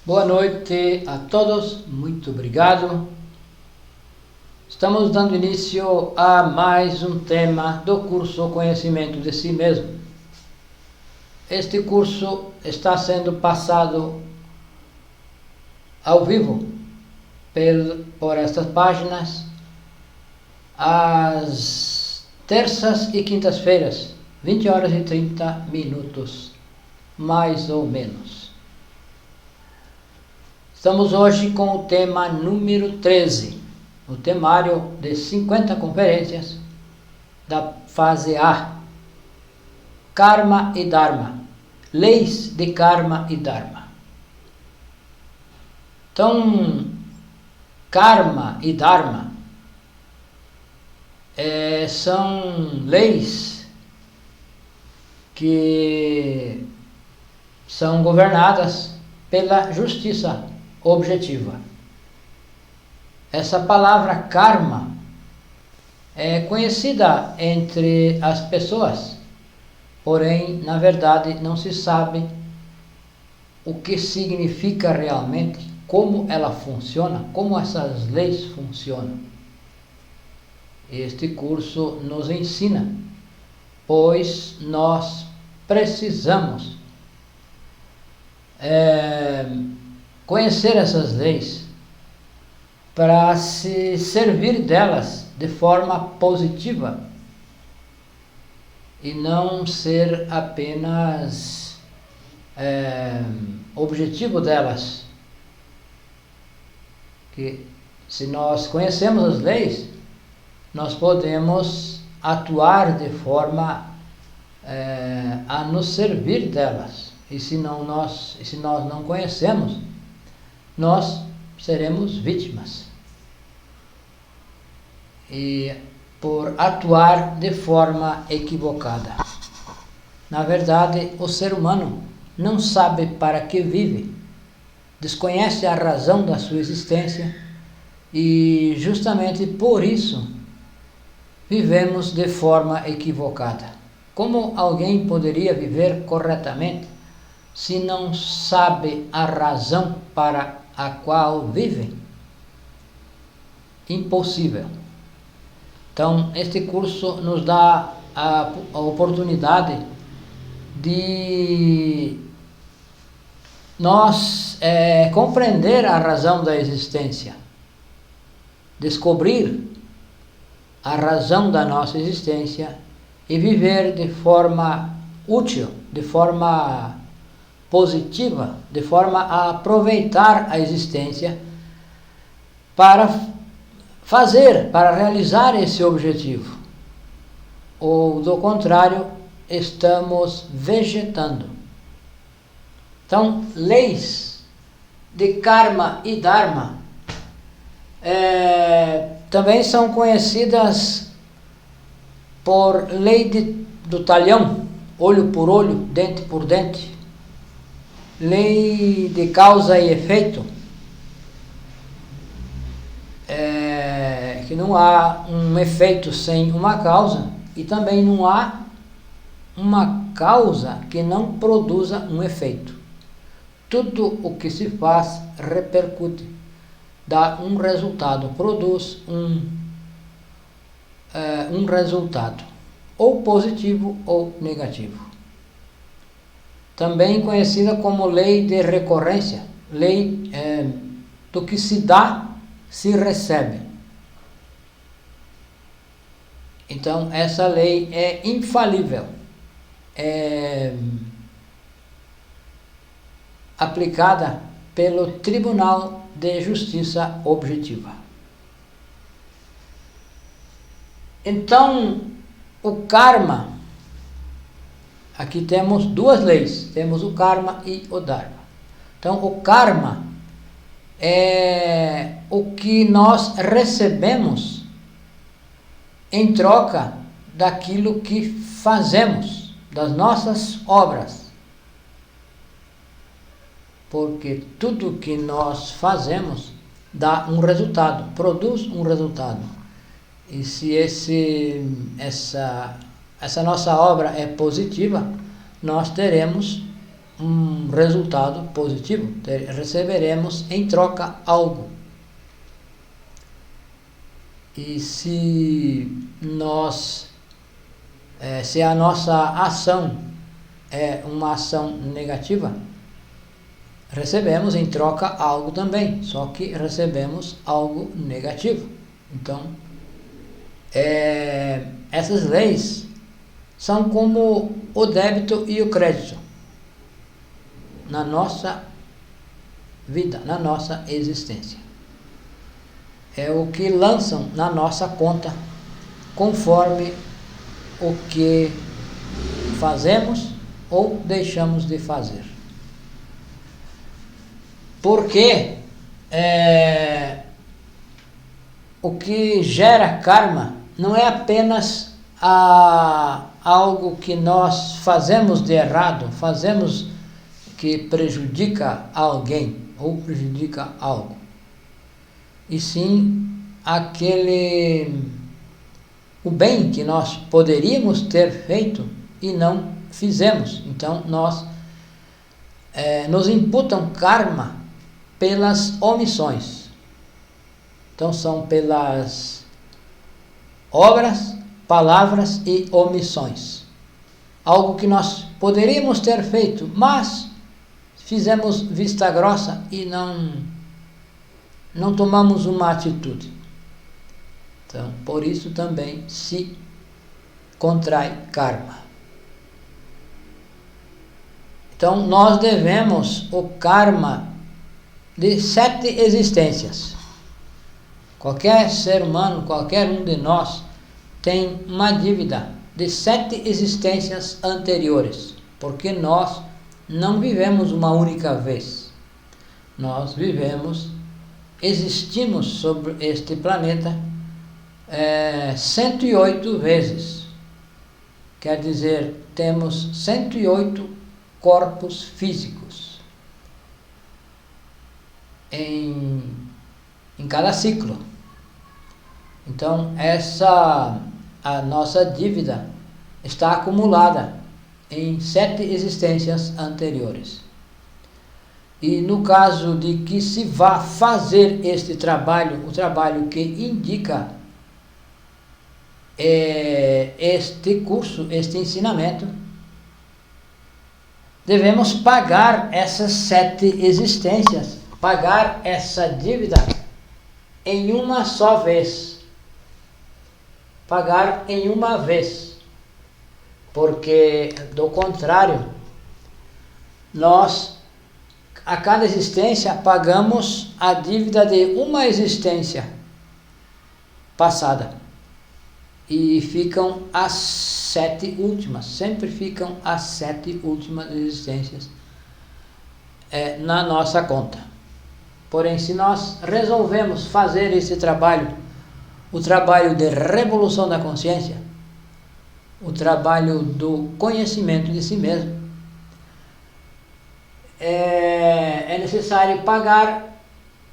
Boa noite a todos, muito obrigado. Estamos dando início a mais um tema do curso Conhecimento de Si Mesmo. Este curso está sendo passado ao vivo por estas páginas às terças e quintas-feiras, 20 horas e 30 minutos, mais ou menos. Estamos hoje com o tema número 13, o temário de 50 conferências da fase A, Karma e Dharma, leis de Karma e Dharma. Então, Karma e Dharma são leis que são governadas pela justiça objetiva. Essa palavra karma é conhecida entre as pessoas, porém, na verdade, não se sabe o que significa realmente, como ela funciona, como essas leis funcionam. Este curso nos ensina, pois nós precisamos conhecer essas leis para se servir delas de forma positiva e não ser apenas objetivo delas. Que se nós conhecemos as leis, nós podemos atuar de forma a nos servir delas. E se nós não conhecemos, nós seremos vítimas. E por atuar de forma equivocada. Na verdade, o ser humano não sabe para que vive, desconhece a razão da sua existência e justamente por isso vivemos de forma equivocada. Como alguém poderia viver corretamente se não sabe a razão para a qual vive? Impossível. Então, este curso nos dá a oportunidade de nós compreender a razão da existência, descobrir a razão da nossa existência e viver de forma útil, de forma positiva, de forma a aproveitar a existência para realizar esse objetivo. Ou, do contrário, estamos vegetando. Então, leis de Karma e Dharma também são conhecidas por lei do talhão, olho por olho, dente por dente, lei de causa e efeito, que não há um efeito sem uma causa e também não há uma causa que não produza um efeito. Tudo o que se faz repercute, dá um resultado, produz um resultado, ou positivo ou negativo. Também conhecida como lei de recorrência, lei do que se dá, se recebe. Então, essa lei é infalível, é aplicada pelo Tribunal de Justiça Objetiva. Então, o karma, aqui temos duas leis, temos o karma e o dharma. Então, o karma é o que nós recebemos em troca daquilo que fazemos, das nossas obras. Porque tudo que nós fazemos dá um resultado, produz um resultado. E se essa nossa obra é positiva, nós teremos um resultado positivo, receberemos em troca algo. E se a nossa ação é uma ação negativa, recebemos em troca algo também, só que recebemos algo negativo. Então, essas leis são como o débito e o crédito na nossa vida, na nossa existência. É o que lançam na nossa conta conforme o que fazemos ou deixamos de fazer. Porque o que gera karma não é apenas algo que nós fazemos de errado, fazemos que prejudica alguém ou prejudica algo, e sim o bem que nós poderíamos ter feito e não fizemos. Então nos imputam karma pelas omissões. Então são pelas obras, palavras e omissões. Algo que nós poderíamos ter feito, mas fizemos vista grossa e não tomamos uma atitude. Então, por isso também se contrai karma. Então, nós devemos o karma de 7 existências. Qualquer ser humano, qualquer um de nós, tem uma dívida de 7 existências anteriores, porque nós não vivemos uma única vez. Nós existimos sobre este planeta 108 vezes. Quer dizer, temos 108 corpos físicos em cada ciclo. Então, a nossa dívida está acumulada em 7 existências anteriores. E no caso de que se vá fazer este trabalho, o trabalho que indica este curso, este ensinamento, devemos pagar essas 7 existências, pagar essa dívida em uma só vez. Pagar em uma vez. Porque, do contrário, nós, a cada existência, pagamos a dívida de uma existência passada. E ficam as 7 últimas, sempre ficam as 7 últimas existências na nossa conta. Porém, se nós resolvemos fazer esse trabalho, o trabalho de revolução da consciência, o trabalho do conhecimento de si mesmo, é necessário pagar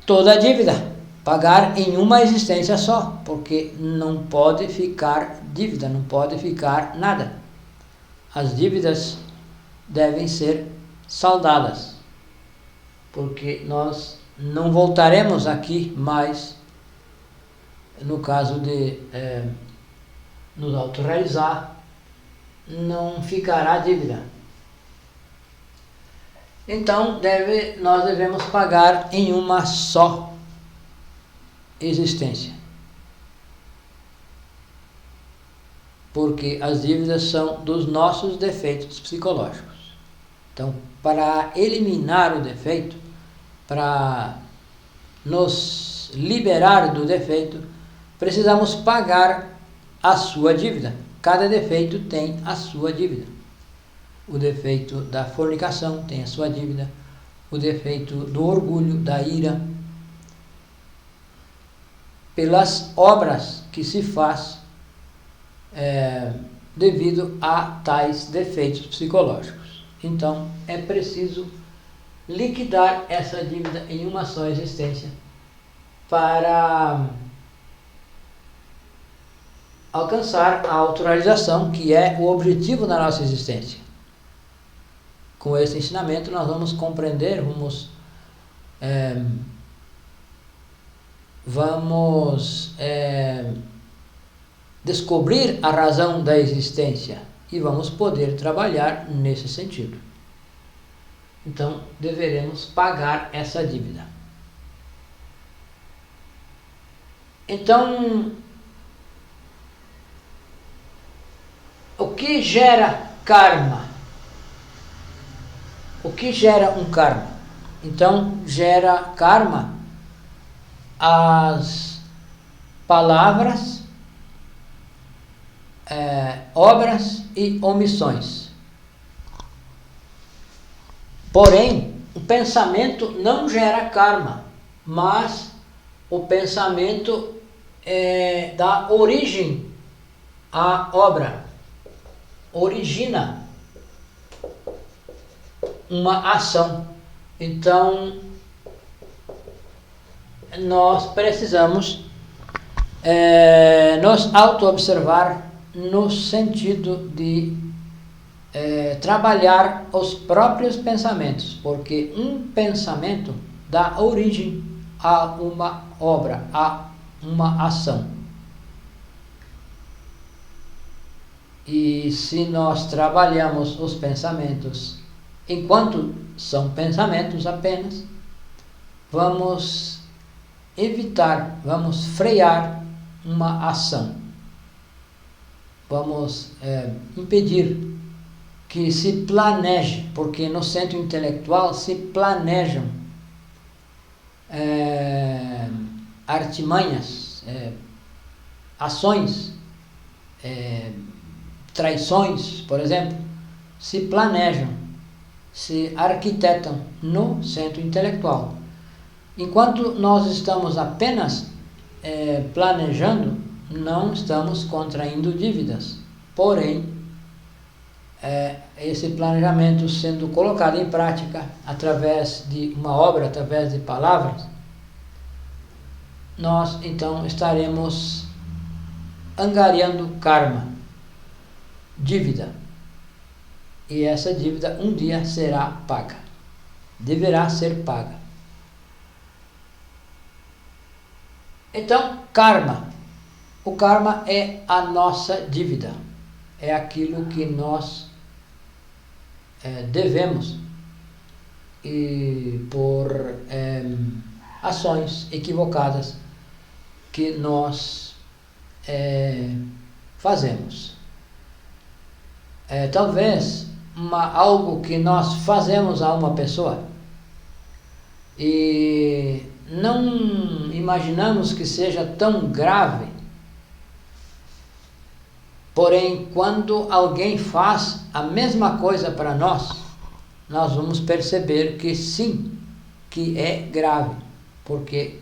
toda a dívida, pagar em uma existência só, porque não pode ficar dívida, não pode ficar nada. As dívidas devem ser saldadas, porque nós não voltaremos aqui mais, no caso de nos autorrealizar, não ficará dívida. Então nós devemos pagar em uma só existência, porque as dívidas são dos nossos defeitos psicológicos. Então, para eliminar o defeito, para nos liberar do defeito, precisamos pagar a sua dívida. Cada defeito tem a sua dívida. O defeito da fornicação tem a sua dívida, o defeito do orgulho, da ira, pelas obras que se faz devido a tais defeitos psicológicos. Então, é preciso liquidar essa dívida em uma só existência para alcançar a autorrealização, que é o objetivo da nossa existência. com esse ensinamento nós vamos compreender, vamos descobrir a razão da existência e vamos poder trabalhar nesse sentido. Então, deveremos pagar essa dívida. Então, o que gera karma? O que gera um karma? Então, gera karma as palavras, obras e omissões. Porém, o pensamento não gera karma, mas o pensamento dá origem à obra, origina uma ação. Então, nós precisamos nos auto-observar no sentido de trabalhar os próprios pensamentos, porque um pensamento dá origem a uma obra, a uma ação. E se nós trabalhamos os pensamentos enquanto são pensamentos apenas, vamos evitar, vamos frear uma ação. Vamos impedir que se planeje, porque no centro intelectual se planejam artimanhas, ações, traições, por exemplo, se planejam, se arquitetam no centro intelectual. Enquanto nós estamos apenas planejando, não estamos contraindo dívidas. Porém, esse planejamento sendo colocado em prática através de uma obra, através de palavras, nós então estaremos angariando karma, dívida. E essa dívida um dia será paga, deverá ser paga. Então, karma. O karma é a nossa dívida, é aquilo que nós devemos e por ações equivocadas que nós fazemos. Talvez algo que nós fazemos a uma pessoa e não imaginamos que seja tão grave, porém quando alguém faz a mesma coisa para nós, nós vamos perceber que sim, que é grave, porque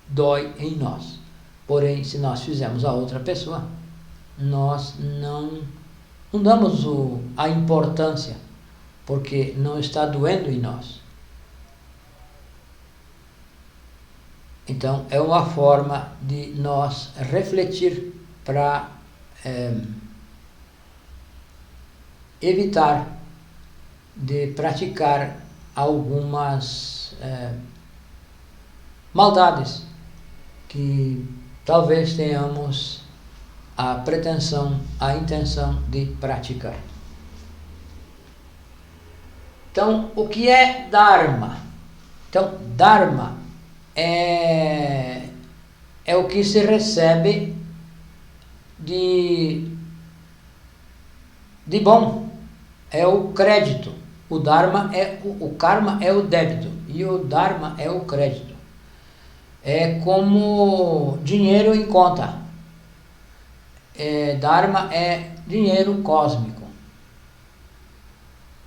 dói em nós. Porém, se nós fizermos a outra pessoa, nós não damos a importância, porque não está doendo em nós. Então, é uma forma de nós refletir para evitar de praticar algumas maldades que talvez tenhamos a pretensão, a intenção de praticar. Então, o que é Dharma? Então, Dharma é o que se recebe de bom, é o crédito. O Dharma o karma é o débito e o Dharma é o crédito. É como dinheiro em conta. Dharma é dinheiro cósmico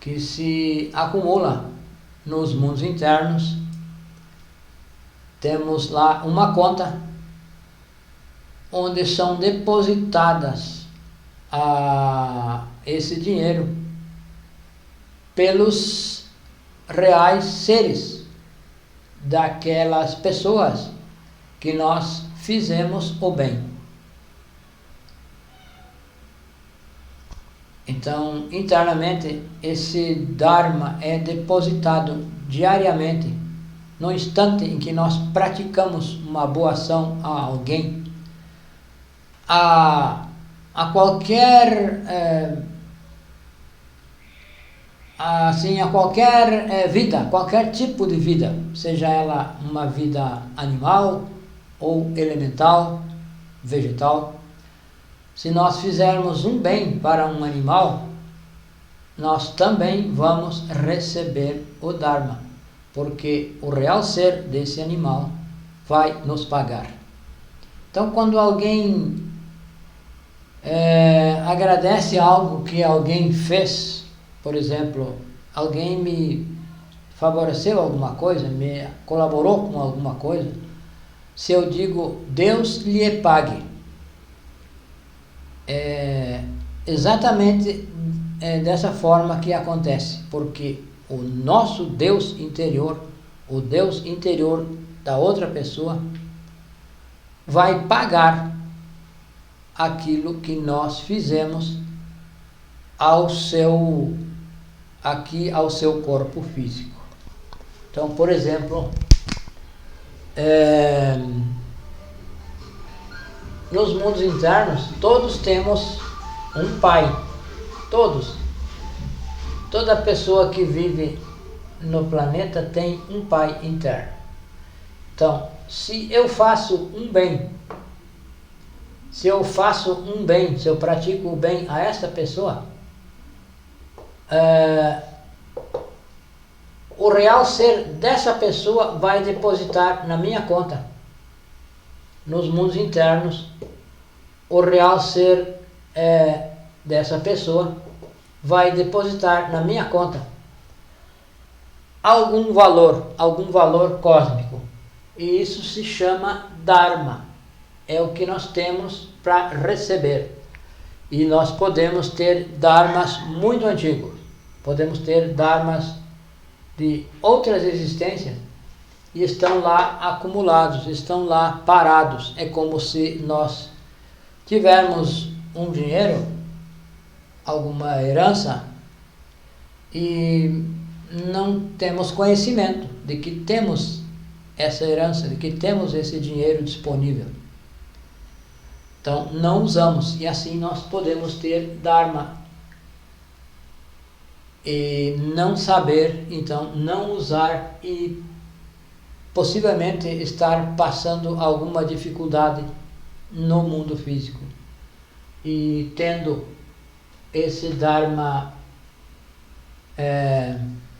que se acumula nos mundos internos. Temos lá uma conta onde são depositadas esse dinheiro pelos reais seres daquelas pessoas que nós fizemos o bem. Então, internamente, esse Dharma é depositado diariamente, no instante em que nós praticamos uma boa ação a alguém, a qualquer vida, qualquer tipo de vida, seja ela uma vida animal ou elemental, vegetal. Se nós fizermos um bem para um animal, nós também vamos receber o Dharma, porque o real ser desse animal vai nos pagar. Então, quando alguém agradece algo que alguém fez, por exemplo, alguém me favoreceu alguma coisa, me colaborou com alguma coisa, se eu digo Deus lhe pague, exatamente dessa forma que acontece, porque o nosso Deus interior, o Deus interior da outra pessoa, vai pagar aquilo que nós fizemos ao seu corpo físico. Então, por exemplo, nos mundos internos, todos temos um pai. Toda pessoa que vive no planeta tem um pai interno. Então, se eu faço um bem, se eu pratico o bem a esta pessoa, o real ser dessa pessoa vai depositar na minha conta. Nos mundos internos, o real ser dessa pessoa vai depositar na minha conta algum valor cósmico. E isso se chama Dharma. É o que nós temos para receber. E nós podemos ter Dharmas muito antigos. Podemos ter Dharmas de outras existências e estão lá acumulados, estão lá parados. É como se nós tivermos um dinheiro, alguma herança, e não temos conhecimento de que temos essa herança, de que temos esse dinheiro disponível. Então, não usamos, e assim nós podemos ter Dharma. E não saber, então, não usar e possivelmente estar passando alguma dificuldade no mundo físico. E tendo esse Dharma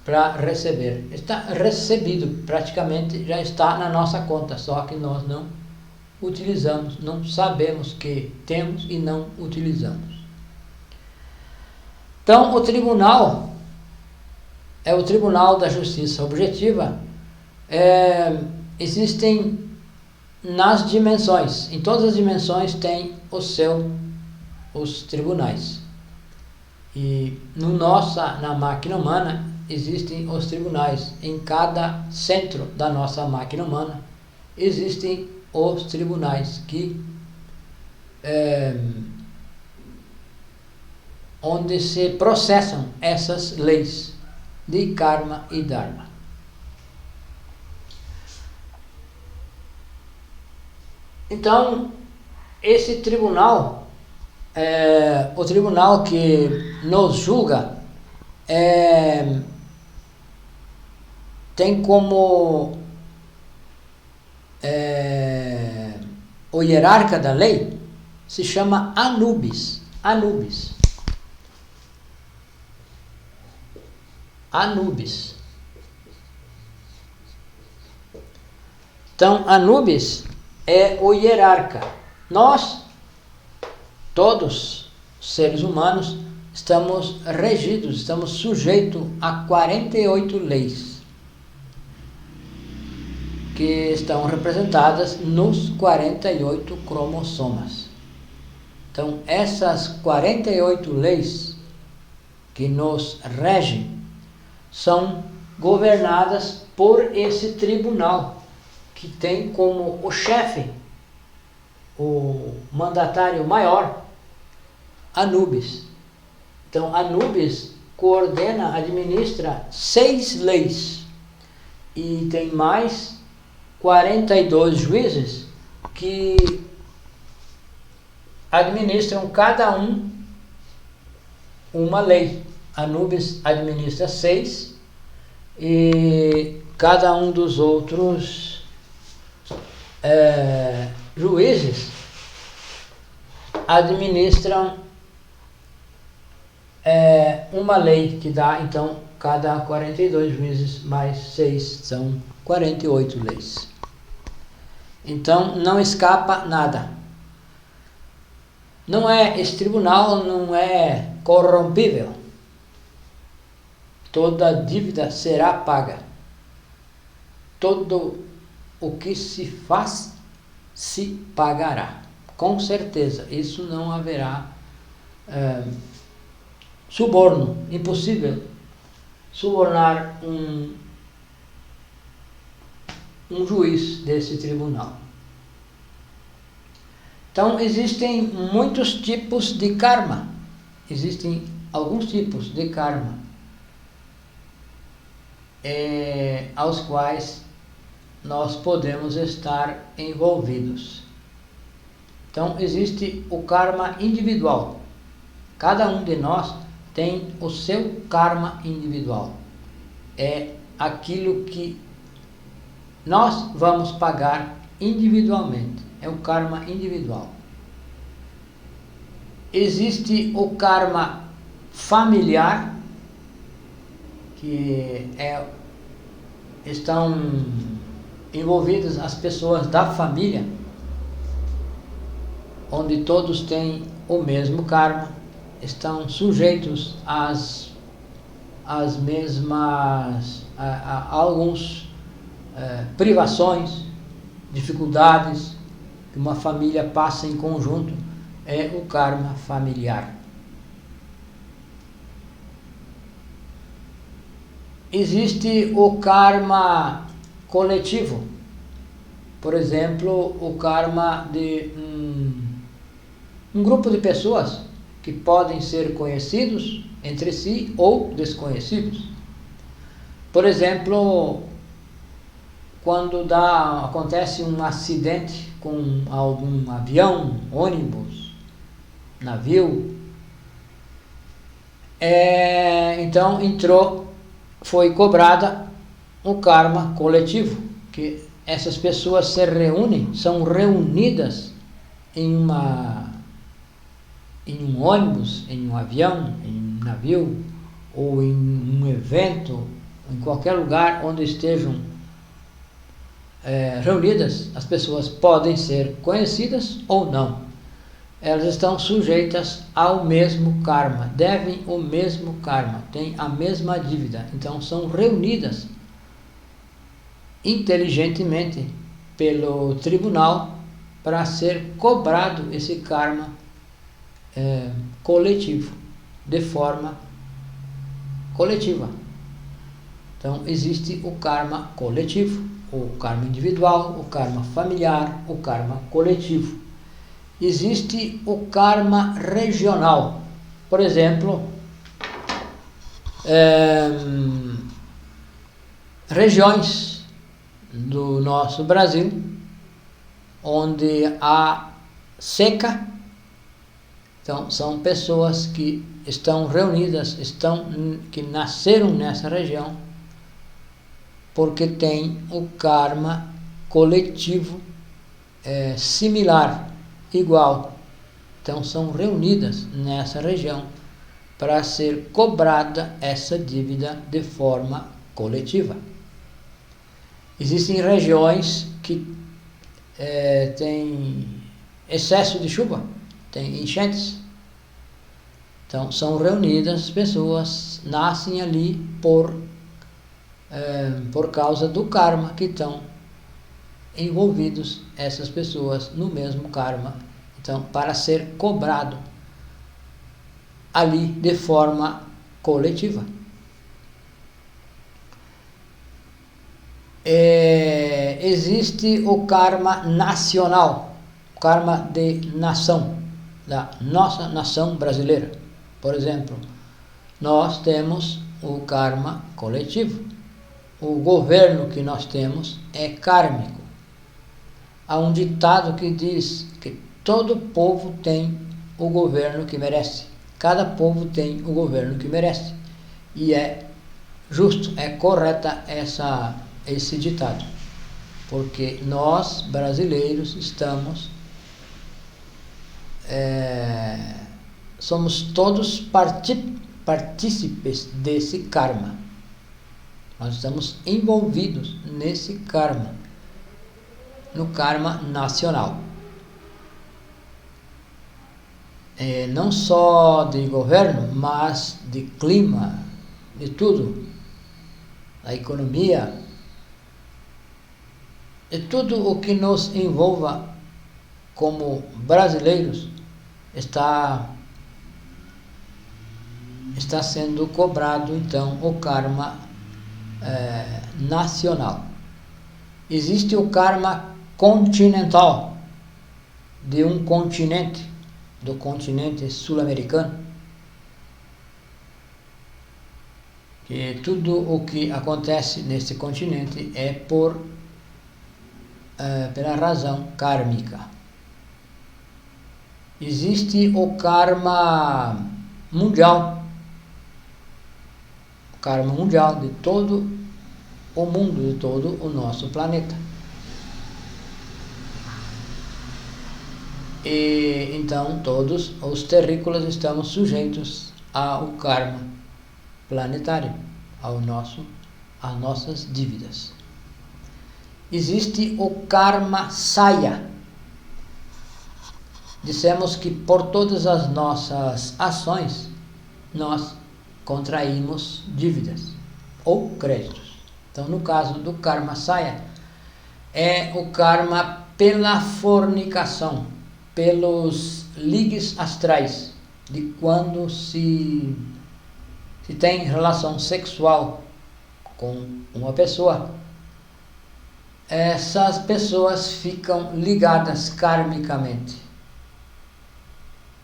para receber. Está recebido, praticamente já está na nossa conta, só que nós não utilizamos, não sabemos que temos e não utilizamos. Então, o tribunal é o Tribunal da Justiça Objetiva. Existem nas dimensões, em todas as dimensões tem os tribunais. E na máquina humana existem os tribunais. Em cada centro da nossa máquina humana existem os tribunais onde se processam essas leis de karma e dharma. Então, esse tribunal, o tribunal que nos julga, tem como o hierarca da lei, se chama Anubis. Então, Anubis é o hierarca. Nós, todos seres humanos, estamos regidos, estamos sujeitos a 48 leis que estão representadas nos 48 cromossomas. Então, essas 48 leis que nos regem são governadas por esse tribunal, que tem como o chefe, o mandatário maior, Anubis. Então, Anubis coordena, administra 6 leis e tem mais 42 juízes que administram cada um uma lei. Anubis administra 6 e cada um dos outros juízes administram uma lei, que dá então cada 42 juízes mais 6 são 48 leis. Então não escapa nada. Esse tribunal não é corrompível. Toda dívida será paga. Todo o que se faz se pagará. Com certeza, isso não haverá suborno. Impossível subornar um juiz desse tribunal. Então, existem muitos tipos de karma. Existem alguns tipos de karma aos quais nós podemos estar envolvidos. Então, existe o karma individual. Cada um de nós tem o seu karma individual. É aquilo que nós vamos pagar individualmente. É o karma individual. Existe o karma familiar, que estão envolvidas as pessoas da família, onde todos têm o mesmo karma, estão sujeitos às mesmas a alguns privações, dificuldades que uma família passa em conjunto. É o karma familiar. Existe o karma coletivo. Por exemplo, o karma de um grupo de pessoas que podem ser conhecidos entre si ou desconhecidos. Por exemplo, quando acontece um acidente com algum avião, ônibus, navio, então foi cobrada o karma coletivo, que essas pessoas são reunidas em um ônibus, em um avião, em um navio, ou em um evento, em qualquer lugar onde estejam reunidas. As pessoas podem ser conhecidas ou não. Elas estão sujeitas ao mesmo karma, devem o mesmo karma, têm a mesma dívida. Então são reunidas inteligentemente pelo tribunal para ser cobrado esse karma coletivo, de forma coletiva. Então existe o karma coletivo, o karma individual, o karma familiar, o karma coletivo. Existe o karma regional. Por exemplo, regiões do nosso Brasil onde há seca. Então, são pessoas que estão reunidas, que nasceram nessa região, porque têm o karma coletivo similar, igual. Então são reunidas nessa região para ser cobrada essa dívida de forma coletiva. Existem regiões que têm excesso de chuva, tem enchentes. Então são reunidas pessoas, nascem ali por causa do karma que estão envolvidos, essas pessoas no mesmo karma. Então, para ser cobrado ali de forma coletiva. Existe o karma nacional, karma de nação, da nossa nação brasileira. Por exemplo, nós temos o karma coletivo. O governo que nós temos é kármico. Há um ditado que diz que todo povo tem o governo que merece. Cada povo tem o governo que merece. E é justo, é correta esse ditado. Porque nós, brasileiros, somos todos partícipes desse karma. Nós estamos envolvidos nesse karma, no karma nacional. Não só de governo, mas de clima, de tudo, da economia, de tudo o que nos envolva como brasileiros está sendo cobrado então o karma nacional. Existe o karma continental de um continente, do continente sul-americano, que tudo o que acontece nesse continente é pela razão kármica. Existe o karma mundial, de todo o mundo, de todo o nosso planeta. E então todos os terrícolas estamos sujeitos ao karma planetário, às nossas dívidas. Existe o karma saya. Dissemos que por todas as nossas ações nós contraímos dívidas ou créditos. Então, no caso do karma saya, é o karma pela fornicação, pelos ligues astrais, de quando se tem relação sexual com uma pessoa, essas pessoas ficam ligadas karmicamente.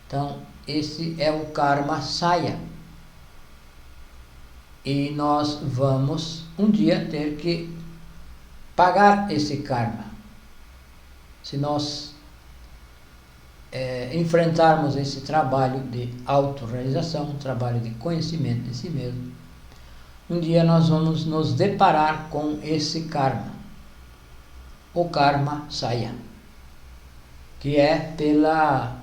Então, esse é o karma saya. E nós vamos um dia ter que pagar esse karma. Se nós enfrentarmos esse trabalho de autorrealização, um trabalho de conhecimento de si mesmo, um dia nós vamos nos deparar com esse karma, o karma saya, que é pela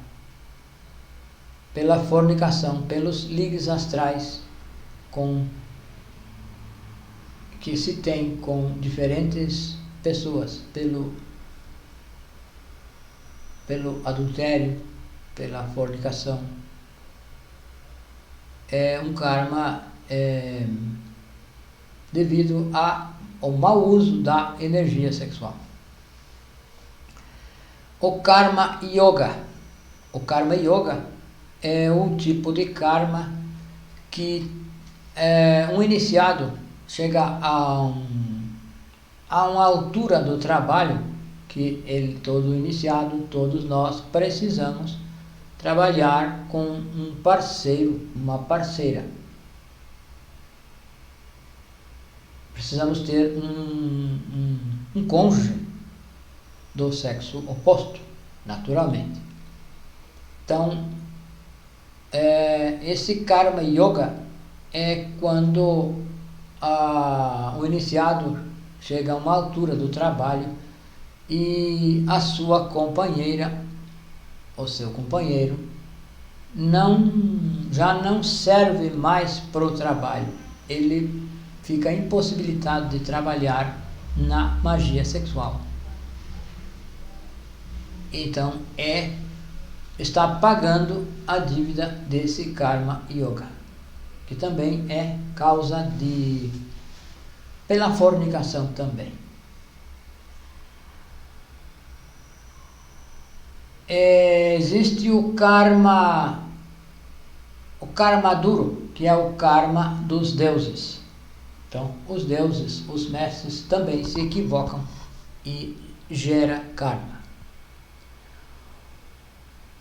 fornicação, pelos ligues astrais que se tem com diferentes pessoas, pelo adultério, pela fornicação. É um karma devido ao mau uso da energia sexual. O karma yoga. O karma yoga é um tipo de karma que um iniciado chega a uma altura do trabalho que todo iniciado, todos nós precisamos trabalhar com um parceiro, uma parceira. Precisamos ter um cônjuge do sexo oposto, naturalmente. Então, esse karma yoga é quando o iniciado chega a uma altura do trabalho e a sua companheira, ou seu companheiro, já não serve mais para o trabalho. Ele fica impossibilitado de trabalhar na magia sexual. Então, está pagando a dívida desse karma yoga, que também é causa pela fornicação também. Existe o karma duro, que é o karma dos deuses. Então, os deuses, os mestres também se equivocam e gera karma.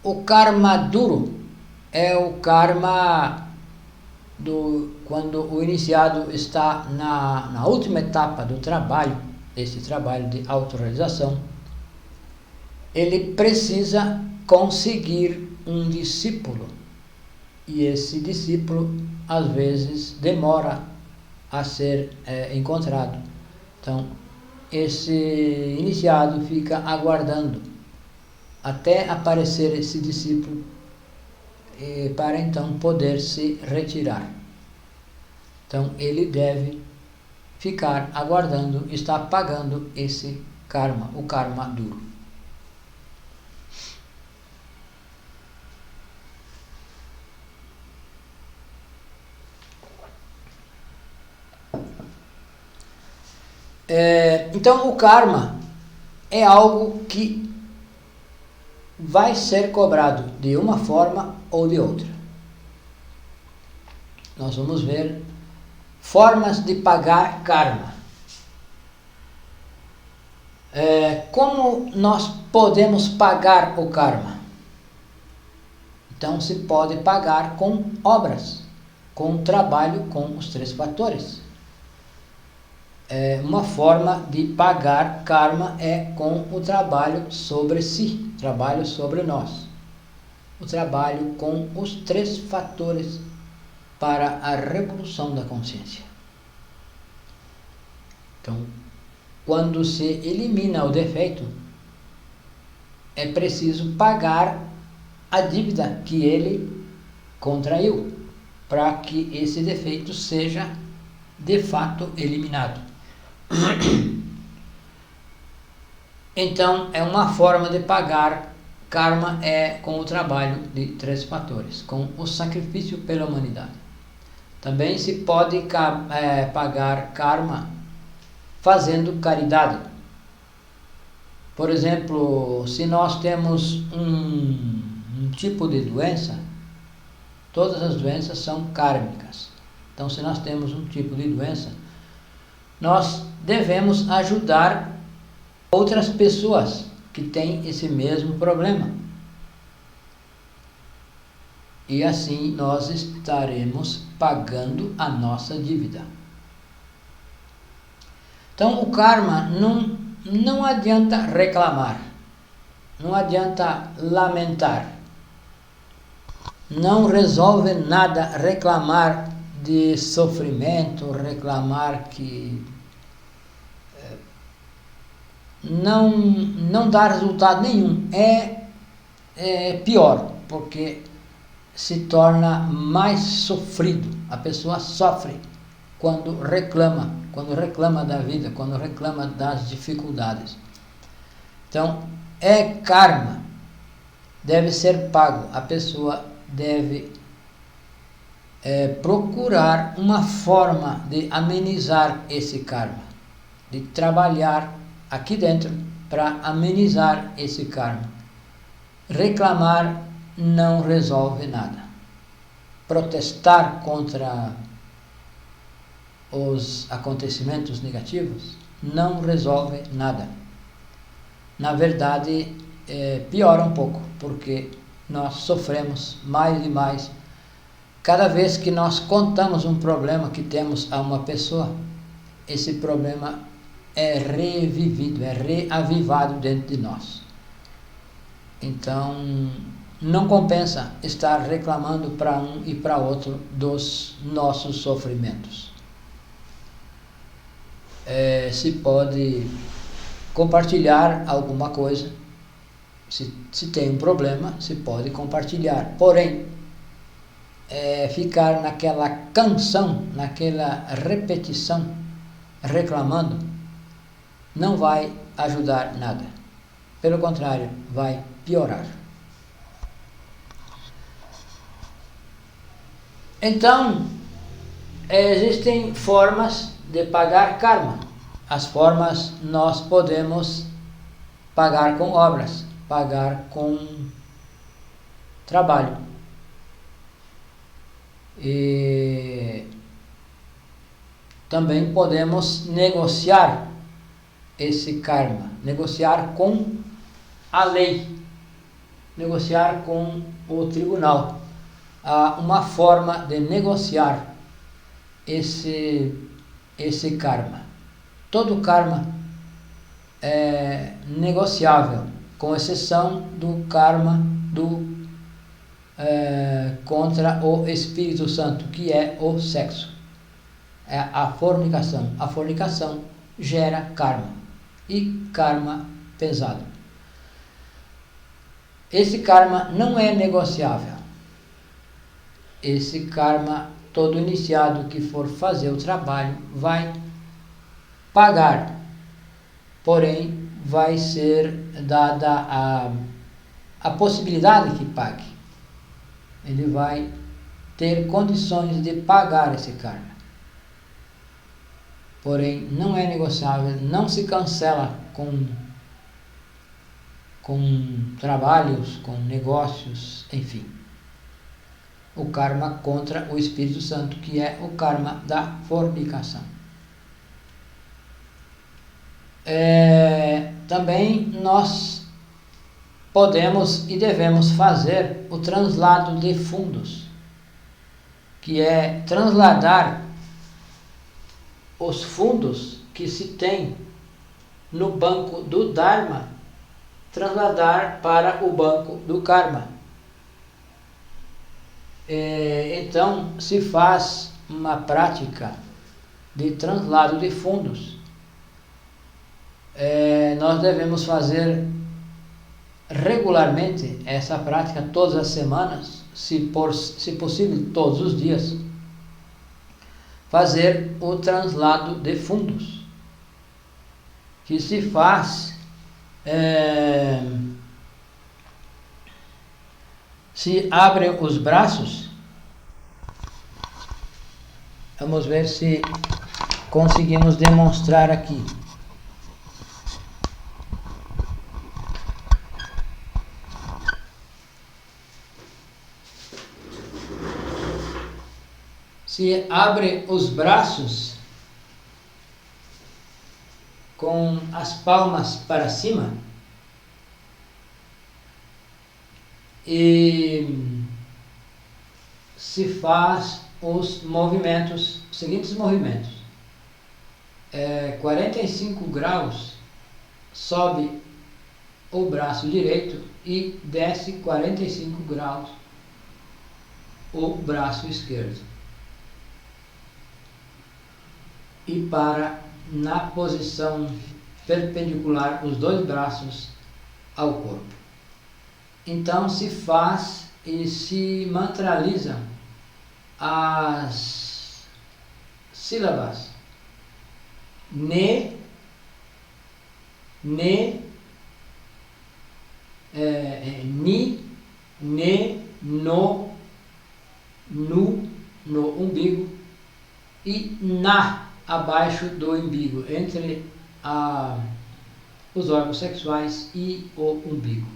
O karma duro é o karma quando o iniciado está na última etapa do trabalho, esse trabalho de autorrealização, ele precisa conseguir um discípulo. E esse discípulo, às vezes, demora a ser encontrado. Então, esse iniciado fica aguardando até aparecer esse discípulo, para então poder se retirar. Então, ele deve ficar aguardando, está pagando esse karma, o karma duro. Então, o karma é algo que vai ser cobrado de uma forma ou de outra. Nós vamos ver formas de pagar karma. Como nós podemos pagar o karma? Então, se pode pagar com obras, com trabalho com os 3 fatores. Uma forma de pagar karma é com o trabalho sobre si, trabalho sobre nós. O trabalho com os 3 fatores para a revolução da consciência. Então, quando se elimina o defeito, é preciso pagar a dívida que ele contraiu, para que esse defeito seja de fato eliminado. Então, é uma forma de pagar karma com o trabalho de 3 fatores, com o sacrifício pela humanidade. Também se pode pagar karma fazendo caridade. Por exemplo, se nós temos um tipo de doença, todas as doenças são kármicas. Então, se nós temos um tipo de doença, nós devemos ajudar outras pessoas que têm esse mesmo problema. E assim nós estaremos pagando a nossa dívida. Então, o karma não adianta reclamar, não adianta lamentar, não resolve nada reclamar de sofrimento, reclamar que não dá resultado nenhum. É pior, porque se torna mais sofrido. A pessoa sofre quando reclama da vida, quando reclama das dificuldades. Então, karma, deve ser pago. A pessoa deve procurar uma forma de amenizar esse karma, de trabalhar aqui dentro para amenizar esse karma. Reclamar não resolve nada. Protestar contra os acontecimentos negativos não resolve nada. Na verdade, piora um pouco, porque nós sofremos mais e mais. Cada vez que nós contamos um problema que temos a uma pessoa, esse problema é revivido, é reavivado dentro de nós. Então, não compensa estar reclamando para um e para outro dos nossos sofrimentos. Se pode compartilhar alguma coisa, se tem um problema, se pode compartilhar. Porém, ficar naquela canção, naquela repetição, reclamando, não vai ajudar nada. Pelo contrário, vai piorar. Então, existem formas de pagar karma. As formas nós podemos pagar com obras, pagar com trabalho. E também podemos negociar esse karma, negociar com a lei, negociar com o tribunal. há uma forma de negociar esse karma. Todo karma é negociável, com exceção do karma contra o Espírito Santo, que é o sexo, é a fornicação. A fornicação gera karma, e karma pesado. Esse karma não é negociável. Esse karma, todo iniciado que for fazer o trabalho vai pagar, porém vai ser dada a possibilidade que pague. Ele vai ter condições de pagar esse karma. Porém, não é negociável, não se cancela com trabalhos, com negócios, enfim. O karma contra o Espírito Santo, que é o karma da fornicação. Também nós podemos e devemos fazer o translado de fundos, que é transladar os fundos que se tem no banco do Dharma, transladar para o banco do Karma. Então se faz uma prática de translado de fundos. Nós devemos fazer regularmente essa prática todas as semanas, se possível todos os dias, fazer o translado de fundos, que se faz se abrem os braços. Vamos ver se conseguimos demonstrar aqui. Se abre os braços com as palmas para cima e se faz os seguintes movimentos. 45 graus sobe o braço direito e desce 45 graus o braço esquerdo. E para na posição perpendicular os dois braços ao corpo. Então se faz e se mantraliza as sílabas ni, ne, no, nu, no umbigo, e na, abaixo do umbigo, entre os órgãos sexuais e o umbigo.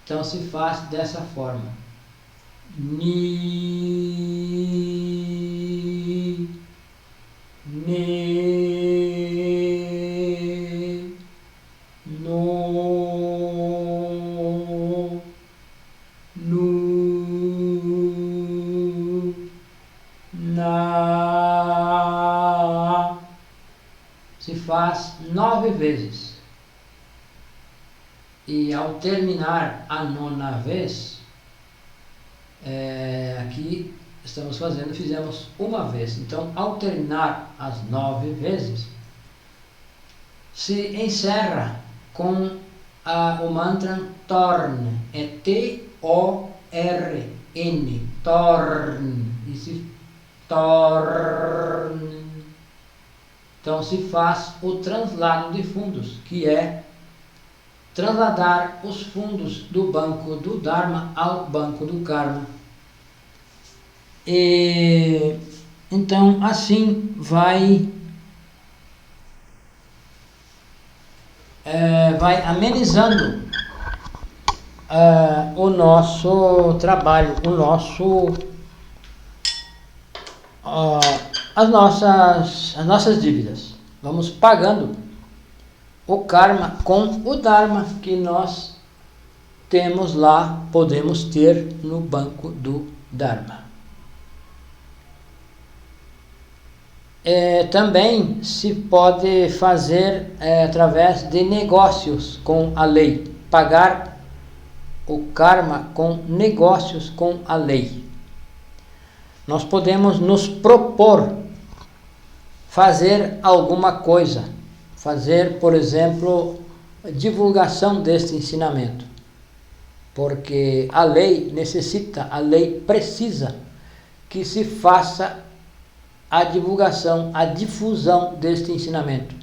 Então se faz dessa forma. Ni, ne, no, nu, na. Se faz 9 vezes. E ao terminar a 9ª vez, aqui fizemos uma vez. Então, ao terminar as 9 vezes, se encerra com o mantra Torn, é T-O-R-N, Torn, e se torn. Então se faz o translado de fundos, que é transladar os fundos do banco do Dharma ao banco do Karma. E então assim vai amenizando o nosso trabalho, as nossas dívidas. Vamos pagando o karma com o Dharma que nós temos lá, podemos ter no banco do Dharma. Também se pode fazer através de negócios com a lei, pagar o karma com negócios com a lei. Nós podemos nos propor fazer alguma coisa, fazer, por exemplo, divulgação deste ensinamento, porque a lei necessita, a lei precisa que se faça a divulgação, a difusão deste ensinamento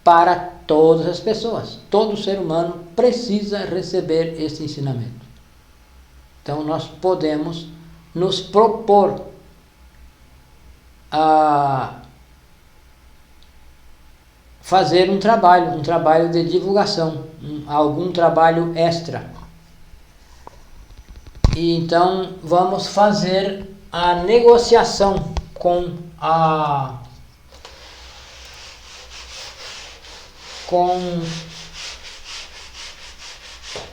para todas as pessoas. Todo ser humano precisa receber este ensinamento. Então nós podemos nos propor a fazer um trabalho de divulgação, algum trabalho extra. E então vamos fazer a negociação com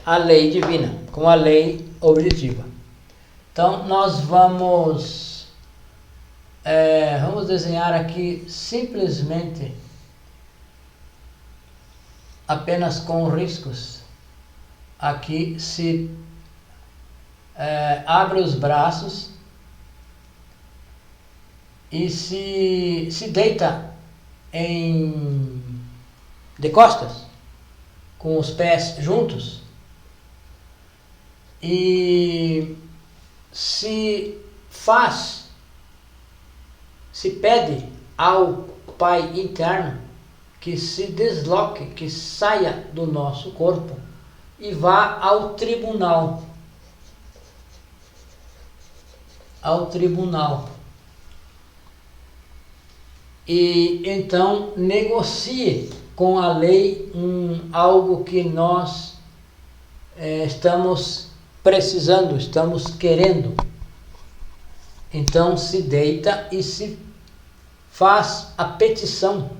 a lei divina, com a lei objetiva. Então nós vamos desenhar aqui simplesmente, apenas com riscos. Aqui se abre os braços e se deita de costas, com os pés juntos, e se pede ao Pai interno que se desloque, que saia do nosso corpo e vá ao tribunal. E então negocie com a lei algo que nós estamos precisando, estamos querendo. Então se deita e se faz a petição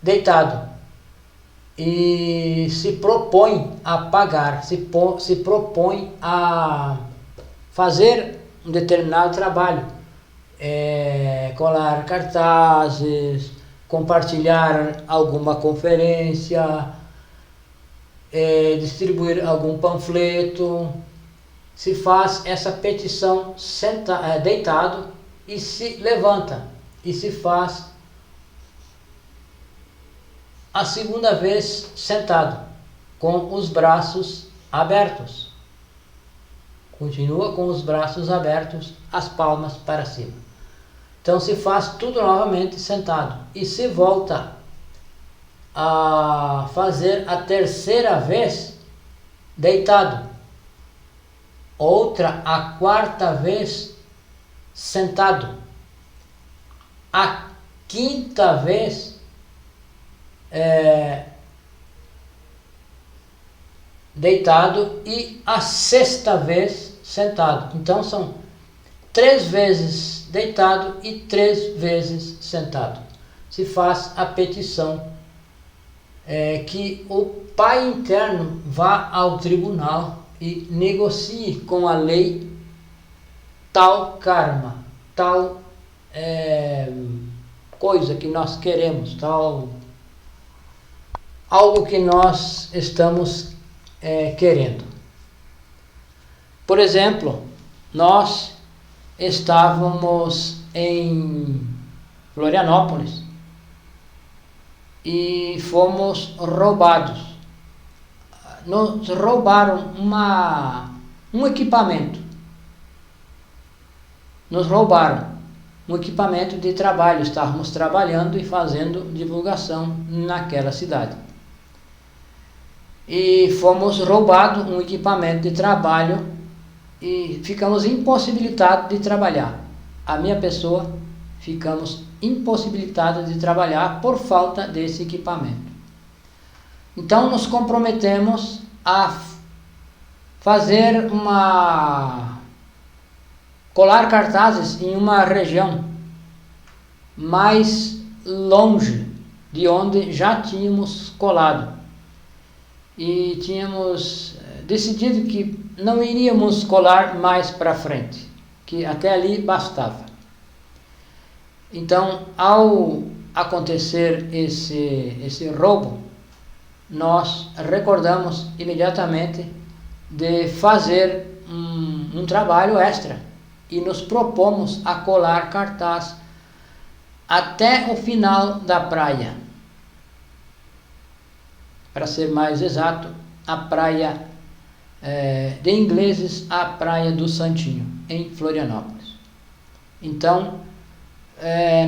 deitado e se propõe a pagar, se propõe a fazer um determinado trabalho, colar cartazes, compartilhar alguma conferência, distribuir algum panfleto. Se faz essa petição deitado e se levanta e se faz a segunda vez sentado, com os braços abertos. Continua com os braços abertos, as palmas para cima. Então se faz tudo novamente sentado e se volta a fazer a terceira vez deitado, a quarta vez sentado, a quinta vez deitado e a sexta vez sentado. Então são 3 vezes deitado e 3 vezes sentado. Se faz a petição que o Pai interno vá ao tribunal e negocie com a lei tal karma, tal coisa que nós queremos, algo que nós estamos querendo. Por exemplo, nós estávamos em Florianópolis e fomos roubados. Nos roubaram um equipamento. Nos roubaram um equipamento de trabalho. Estávamos trabalhando e fazendo divulgação naquela cidade. E fomos roubados um equipamento de trabalho e ficamos impossibilitados de trabalhar. A minha pessoa, ficamos impossibilitados de trabalhar por falta desse equipamento. Então nos comprometemos a fazer colar cartazes em uma região mais longe de onde já tínhamos colado. E tínhamos decidido que não iríamos colar mais para frente, que até ali bastava. Então, ao acontecer esse roubo, nós recordamos imediatamente de fazer um trabalho extra e nos propomos a colar cartaz até o final da praia. Para ser mais exato, a praia de Ingleses, a praia do Santinho, em Florianópolis. Então,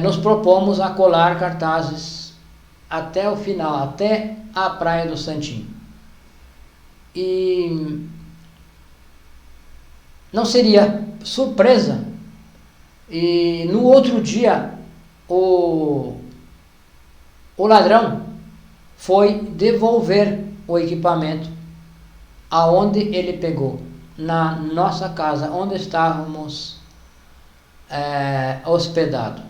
nos propomos a colar cartazes até o final, até a praia do Santinho. E não seria surpresa, e no outro dia o ladrão foi devolver o equipamento aonde ele pegou, na nossa casa, onde estávamos hospedados.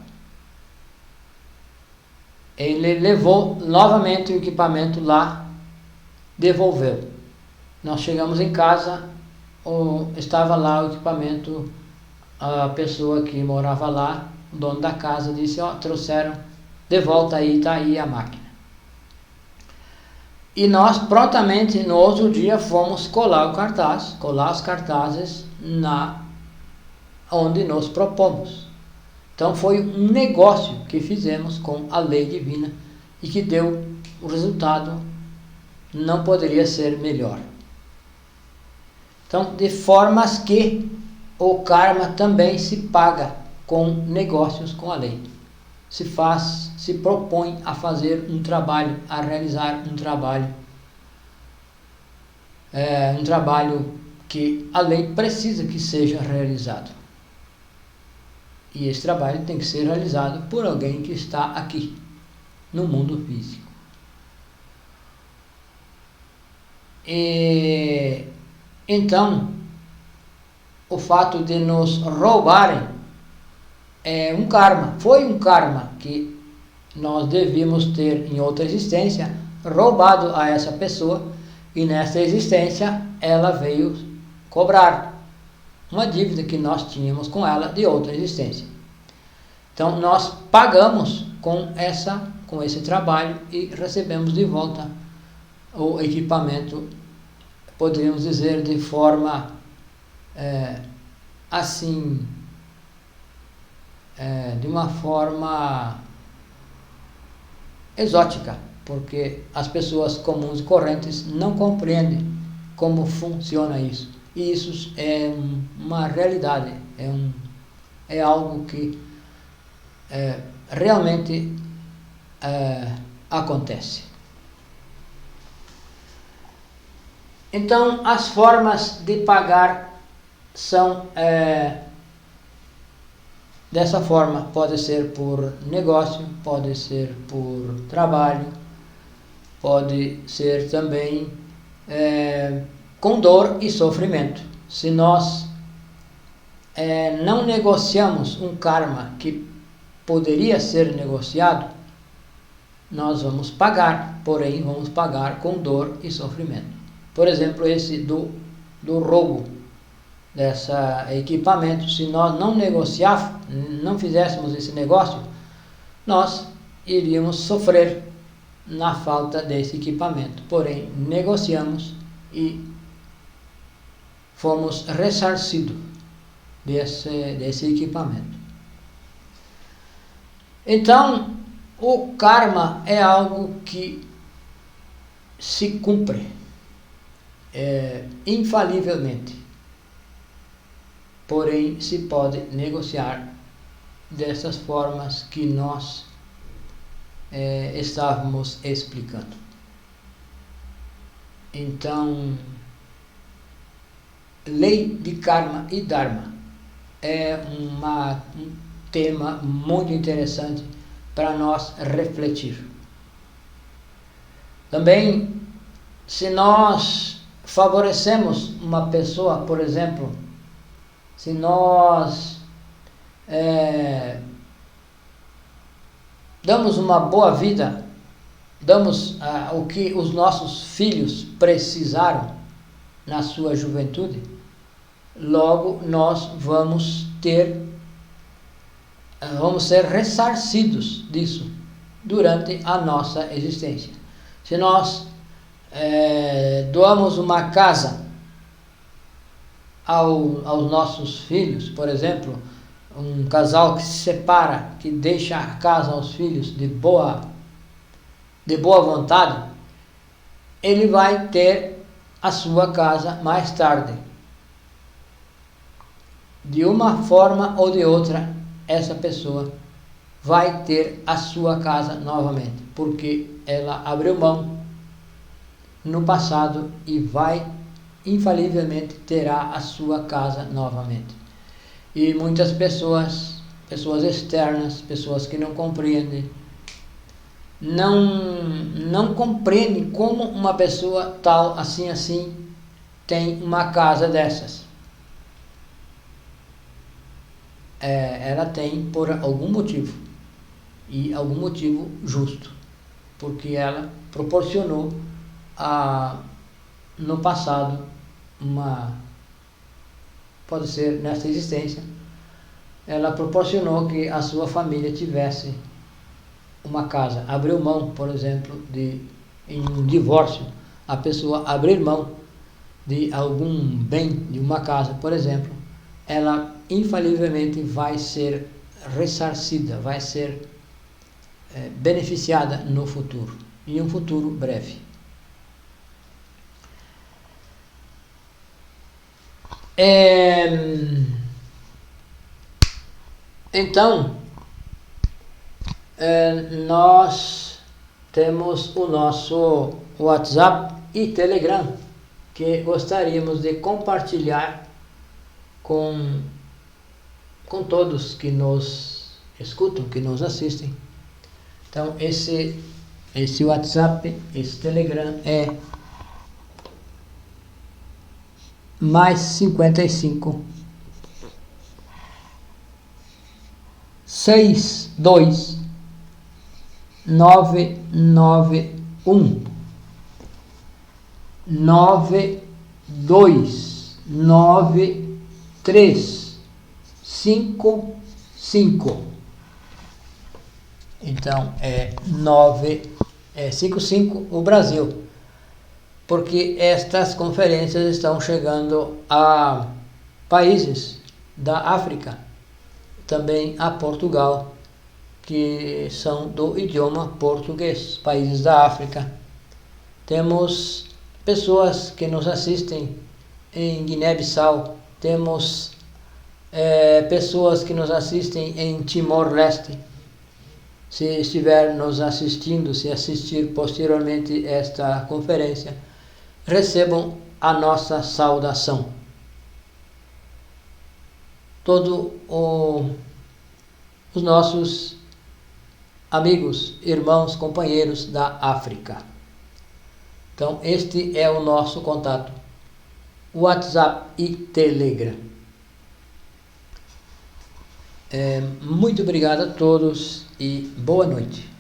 Ele levou novamente o equipamento lá, devolveu. Nós chegamos em casa, estava lá o equipamento, a pessoa que morava lá, o dono da casa, disse, trouxeram de volta aí, está aí a máquina. E nós prontamente, no outro dia, fomos colar os cartazes onde nos propomos. Então foi um negócio que fizemos com a lei divina e que deu o resultado, não poderia ser melhor. Então, de formas que o karma também se paga com negócios com a lei. Se propõe a fazer um trabalho, a realizar um trabalho que a lei precisa que seja realizado. E esse trabalho tem que ser realizado por alguém que está aqui, no mundo físico. E então, o fato de nos roubarem foi um karma que nós devíamos ter em outra existência, roubado a essa pessoa, e nessa existência ela veio cobrar uma dívida que nós tínhamos com ela de outra existência. Então nós pagamos com esse trabalho e recebemos de volta o equipamento, poderíamos dizer de forma de uma forma exótica, porque as pessoas comuns e correntes não compreendem como funciona isso. E isso é uma realidade, é algo que realmente acontece. Então, as formas de pagar são dessa forma. Pode ser por negócio, pode ser por trabalho, pode ser também com dor e sofrimento. Se nós não negociamos um karma que poderia ser negociado, nós vamos pagar, porém vamos pagar com dor e sofrimento. Por exemplo, esse do roubo desse equipamento, se nós não fizéssemos esse negócio, nós iríamos sofrer na falta desse equipamento. Porém, negociamos e fomos ressarcidos desse equipamento. Então, o karma é algo que se cumpre infalivelmente, porém se pode negociar dessas formas que nós estávamos explicando. Então, lei de karma e dharma é um tema muito interessante para nós refletir. Também, se nós favorecemos uma pessoa, por exemplo, se nós damos uma boa vida, damos o que os nossos filhos precisaram, na sua juventude, logo nós vamos ser ressarcidos disso durante a nossa existência. Se nós doamos uma casa aos nossos filhos, por exemplo, um casal que se separa, que deixa a casa aos filhos de boa vontade, ele vai ter a sua casa mais tarde. De uma forma ou de outra, essa pessoa vai ter a sua casa novamente, porque ela abriu mão no passado e infalivelmente terá a sua casa novamente. E muitas pessoas externas, pessoas que não compreendem, não compreendem como uma pessoa tal, assim, tem uma casa dessas. Ela tem por algum motivo, e algum motivo justo, porque ela proporcionou no passado pode ser nesta existência, ela proporcionou que a sua família tivesse uma casa. Abriu mão, por exemplo, em um divórcio, a pessoa abrir mão de algum bem, de uma casa, por exemplo, ela infalivelmente vai ser ressarcida, vai ser beneficiada no futuro, em um futuro breve. Então, nós temos o nosso WhatsApp e Telegram, que gostaríamos de compartilhar com todos que nos escutam, que nos assistem. Então, esse WhatsApp, esse Telegram é mais 55 62 991 9293 55. Então é 55 o Brasil, porque estas conferências estão chegando a países da África, também a Portugal, que são do idioma português, países da África. Temos pessoas que nos assistem em Guiné-Bissau, temos pessoas que nos assistem em Timor-Leste. Se estiver nos assistindo, se assistir posteriormente esta conferência, recebam a nossa saudação. Todos os nossos amigos, irmãos, companheiros da África. Então, este é o nosso contato, WhatsApp e Telegram. Muito obrigado a todos e boa noite.